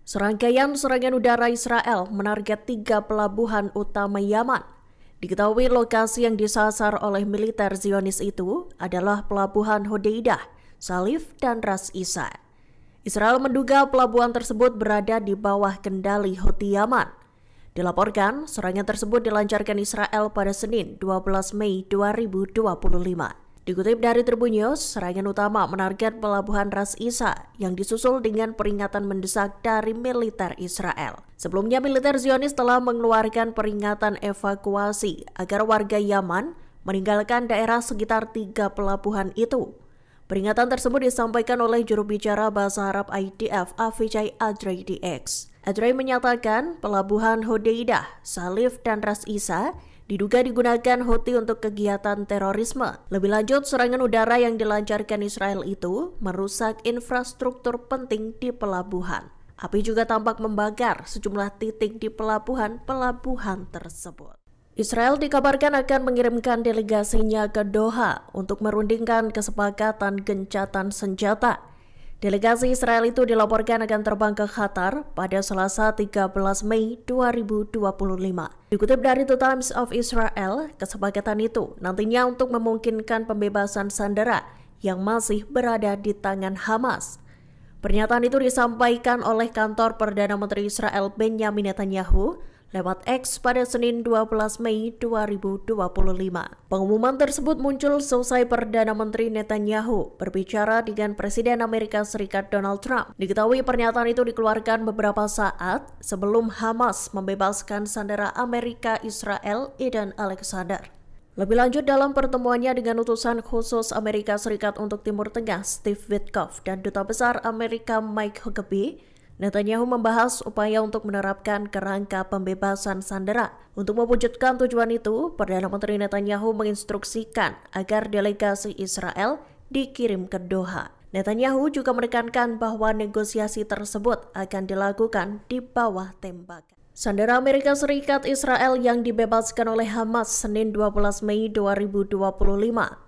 Serangkaian serangan udara Israel menarget 3 pelabuhan utama Yaman. Diketahui lokasi yang disasar oleh militer Zionis itu adalah pelabuhan Hodeidah, Salif, dan Ras Isa. Israel menduga pelabuhan tersebut berada di bawah kendali Houthi Yaman. Dilaporkan, serangan tersebut dilancarkan Israel pada Senin 12 Mei 2025. Dikutip dari Tribun News, serangan utama menarget pelabuhan Ras Isa yang disusul dengan peringatan mendesak dari militer Israel. Sebelumnya, militer Zionis telah mengeluarkan peringatan evakuasi agar warga Yaman meninggalkan daerah sekitar 3 pelabuhan itu. Peringatan tersebut disampaikan oleh juru bicara bahasa Arab IDF Avichai Adrei di X. Adrei menyatakan pelabuhan Hodeidah, Salif, dan Ras Isa diduga digunakan Houthi untuk kegiatan terorisme. Lebih lanjut, serangan udara yang dilancarkan Israel itu merusak infrastruktur penting di pelabuhan. Api juga tampak membakar sejumlah titik di pelabuhan tersebut. Israel dikabarkan akan mengirimkan delegasinya ke Doha untuk merundingkan kesepakatan gencatan senjata. Delegasi Israel itu dilaporkan akan terbang ke Qatar pada Selasa 13 Mei 2025. Dikutip dari The Times of Israel, kesepakatan itu nantinya untuk memungkinkan pembebasan sandera yang masih berada di tangan Hamas. Pernyataan itu disampaikan oleh kantor Perdana Menteri Israel Benjamin Netanyahu lewat X pada Senin 12 Mei 2025. Pengumuman tersebut muncul selesai Perdana Menteri Netanyahu berbicara dengan Presiden Amerika Serikat Donald Trump. Diketahui pernyataan itu dikeluarkan beberapa saat sebelum Hamas membebaskan sandera Amerika Israel Eden Alexander. Lebih lanjut, dalam pertemuannya dengan utusan khusus Amerika Serikat untuk Timur Tengah Steve Witkoff dan Duta Besar Amerika Mike Huckabee, Netanyahu membahas upaya untuk menerapkan kerangka pembebasan sandera. Untuk mewujudkan tujuan itu, Perdana Menteri Netanyahu menginstruksikan agar delegasi Israel dikirim ke Doha. Netanyahu juga menekankan bahwa negosiasi tersebut akan dilakukan di bawah tembakan. Sandera Amerika Serikat Israel yang dibebaskan oleh Hamas Senin 12 Mei 2025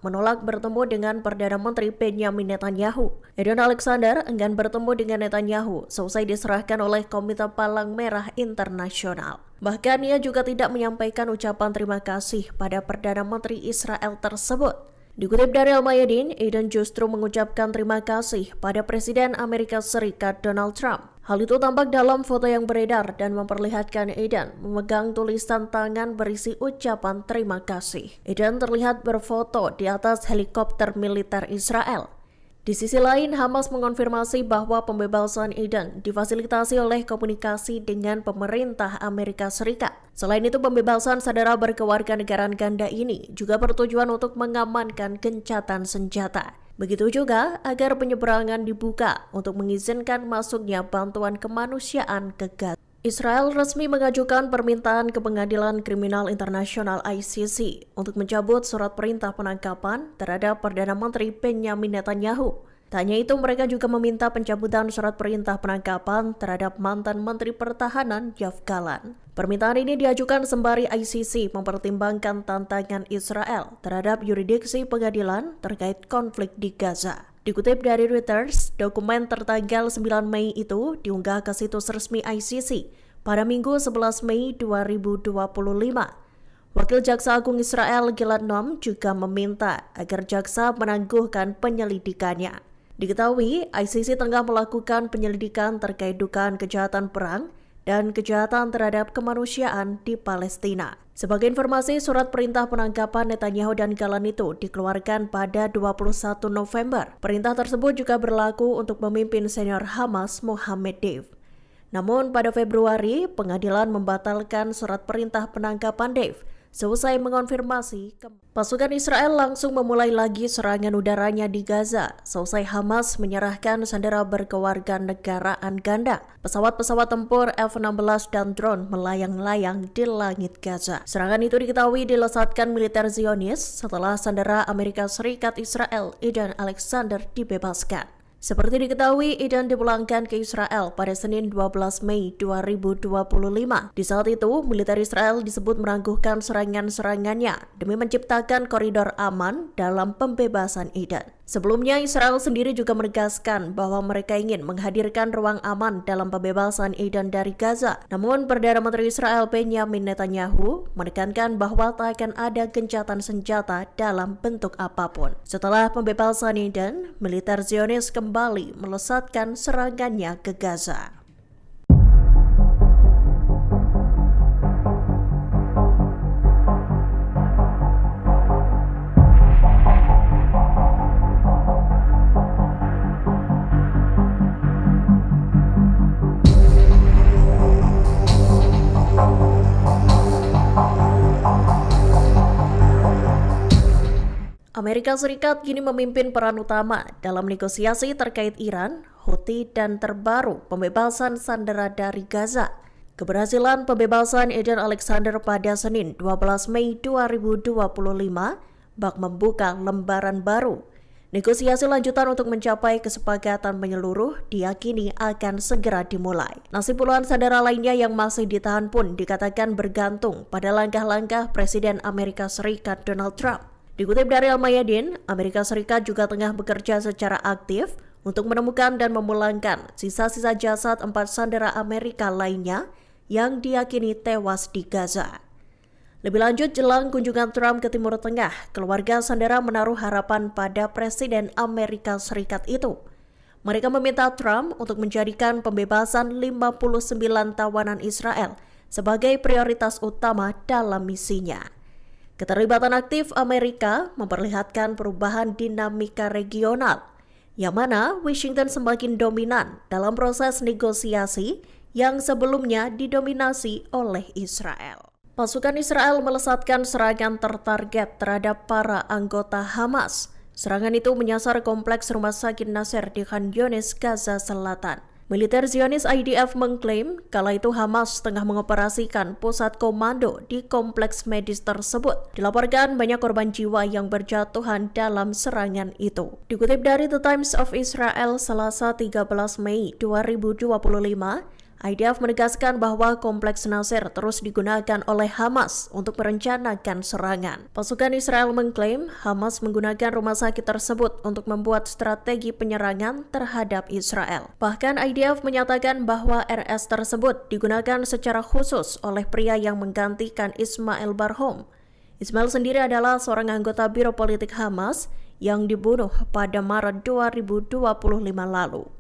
menolak bertemu dengan Perdana Menteri Benjamin Netanyahu. Eden Alexander enggan bertemu dengan Netanyahu selesai diserahkan oleh Komite Palang Merah Internasional. Bahkan ia juga tidak menyampaikan ucapan terima kasih pada Perdana Menteri Israel tersebut. Dikutip dari Al-Mayadin, Eden justru mengucapkan terima kasih pada Presiden Amerika Serikat Donald Trump. Hal itu tampak dalam foto yang beredar dan memperlihatkan Eden memegang tulisan tangan berisi ucapan terima kasih. Eden terlihat berfoto di atas helikopter militer Israel. Di sisi lain, Hamas mengonfirmasi bahwa pembebasan Eden difasilitasi oleh komunikasi dengan pemerintah Amerika Serikat. Selain itu, pembebasan sandera berkewarganegaraan ganda ini juga bertujuan untuk mengamankan gencatan senjata. Begitu juga agar penyeberangan dibuka untuk mengizinkan masuknya bantuan kemanusiaan ke Gaza. Israel resmi mengajukan permintaan ke Pengadilan Kriminal Internasional ICC untuk mencabut surat perintah penangkapan terhadap Perdana Menteri Benjamin Netanyahu. Tak hanya itu, mereka juga meminta pencabutan surat perintah penangkapan terhadap mantan Menteri Pertahanan Yoav Gallant. Permintaan ini diajukan sembari ICC mempertimbangkan tantangan Israel terhadap yurisdiksi pengadilan terkait konflik di Gaza. Dikutip dari Reuters, dokumen tertanggal 9 Mei itu diunggah ke situs resmi ICC pada Minggu 11 Mei 2025. Wakil Jaksa Agung Israel Gilad Noam juga meminta agar jaksa menangguhkan penyelidikannya. Diketahui, ICC tengah melakukan penyelidikan terkait dugaan kejahatan perang dan kejahatan terhadap kemanusiaan di Palestina. Sebagai informasi, surat perintah penangkapan Netanyahu dan Gallant itu dikeluarkan pada 21 November. Perintah tersebut juga berlaku untuk pemimpin senior Hamas Mohammed Deif. Namun pada Februari, pengadilan membatalkan surat perintah penangkapan Deif. Selesai mengonfirmasi, pasukan Israel langsung memulai lagi serangan udaranya di Gaza. Selesai Hamas menyerahkan sandera berkewarganegaraan ganda. Pesawat-pesawat tempur F-16 dan drone melayang-layang di langit Gaza. Serangan itu diketahui dilesatkan militer Zionis setelah sandera Amerika Serikat Israel Eden Alexander dibebaskan. Seperti diketahui, Eden dipulangkan ke Israel pada Senin 12 Mei 2025. Di saat itu, militer Israel disebut menangguhkan serangan-serangannya demi menciptakan koridor aman dalam pembebasan Eden. Sebelumnya, Israel sendiri juga menegaskan bahwa mereka ingin menghadirkan ruang aman dalam pembebasan Eden dari Gaza. Namun, Perdana Menteri Israel Benjamin Netanyahu menekankan bahwa tak akan ada gencatan senjata dalam bentuk apapun. Setelah pembebasan Eden, militer Zionis kembali melesatkan serangannya ke Gaza. Amerika Serikat kini memimpin peran utama dalam negosiasi terkait Iran, Houthi, dan terbaru pembebasan sandera dari Gaza. Keberhasilan pembebasan Eden Alexander pada Senin 12 Mei 2025 bak membuka lembaran baru. Negosiasi lanjutan untuk mencapai kesepakatan menyeluruh diyakini akan segera dimulai. Nasib puluhan sandera lainnya yang masih ditahan pun dikatakan bergantung pada langkah-langkah Presiden Amerika Serikat Donald Trump. Dikutip dari Al-Mayadin, Amerika Serikat juga tengah bekerja secara aktif untuk menemukan dan memulangkan sisa-sisa jasad 4 sandera Amerika lainnya yang diyakini tewas di Gaza. Lebih lanjut, jelang kunjungan Trump ke Timur Tengah, keluarga sandera menaruh harapan pada Presiden Amerika Serikat itu. Mereka meminta Trump untuk menjadikan pembebasan 59 tawanan Israel sebagai prioritas utama dalam misinya. Keterlibatan aktif Amerika memperlihatkan perubahan dinamika regional, yang mana Washington semakin dominan dalam proses negosiasi yang sebelumnya didominasi oleh Israel. Pasukan Israel melesatkan serangan tertarget terhadap para anggota Hamas. Serangan itu menyasar kompleks Rumah Sakit Nasser di Khan Younis, Gaza Selatan. Militer Zionis IDF mengklaim kala itu Hamas tengah mengoperasikan pusat komando di kompleks medis tersebut. Dilaporkan banyak korban jiwa yang berjatuhan dalam serangan itu. Dikutip dari The Times of Israel Selasa 13 Mei 2025, IDF menegaskan bahwa kompleks Nasser terus digunakan oleh Hamas untuk merencanakan serangan. Pasukan Israel mengklaim Hamas menggunakan rumah sakit tersebut untuk membuat strategi penyerangan terhadap Israel. Bahkan IDF menyatakan bahwa RS tersebut digunakan secara khusus oleh pria yang menggantikan Ismail Barhom. Ismail sendiri adalah seorang anggota Biro Politik Hamas yang dibunuh pada Maret 2025 lalu.